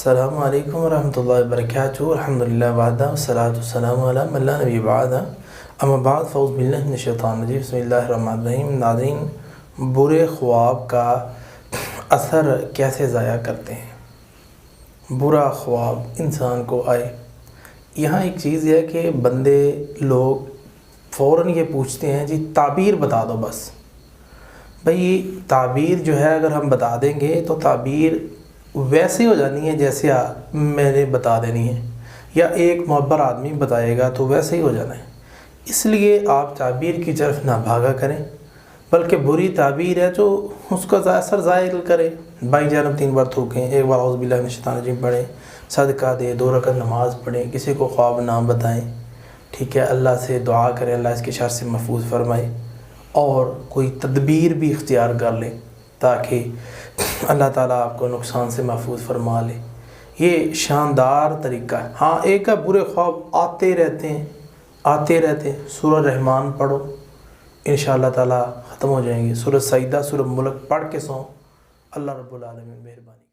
السلام علیکم ورحمۃ اللہ وبرکاتہ۔ الحمدللہ وحدہ والصلاۃ والسلام علی من لا نبی بعدہ، اما بعد فاعوذ باللہ من الشیطان الرجیم، بسم اللہ الرحمن الرحیم۔ ناظرین، برے خواب کا اثر کیسے ضائع کرتے ہیں؟ برا خواب انسان کو آئے، یہاں ایک چیز یہ ہے کہ بندے لوگ فوراً یہ پوچھتے ہیں جی تعبیر بتا دو بس۔ بھئی تعبیر جو ہے اگر ہم بتا دیں گے تو تعبیر ویسے ہو جانی ہے جیسے میں نے بتا دینی ہے، یا ایک معبر آدمی بتائے گا تو ویسے ہی ہو جانا ہے۔ اس لیے آپ تعبیر کی طرف نہ بھاگا کریں، بلکہ بری تعبیر ہے جو اس کا اثر ظاہر کرے۔ بھائی جانب 3 بار تھوکیں، 1 بار اعوذ باللہ من الشیطان الرجیم پڑھیں، صدقہ دیں، 2 رکعت نماز پڑھیں، کسی کو خواب نہ بتائیں، ٹھیک ہے، اللہ سے دعا کریں اللہ اس کے شر سے محفوظ فرمائے، اور کوئی تدبیر بھی اختیار کر لیں تاکہ اللہ تعالیٰ آپ کو نقصان سے محفوظ فرما لے۔ یہ شاندار طریقہ ہے۔ ہاں ایک کا برے خواب آتے رہتے ہیں، سورہ رحمان پڑھو، انشاءاللہ تعالیٰ ختم ہو جائیں گے۔ سورہ سجدہ، سورہ ملک پڑھ کے سو، اللہ رب العالمین مہربانی۔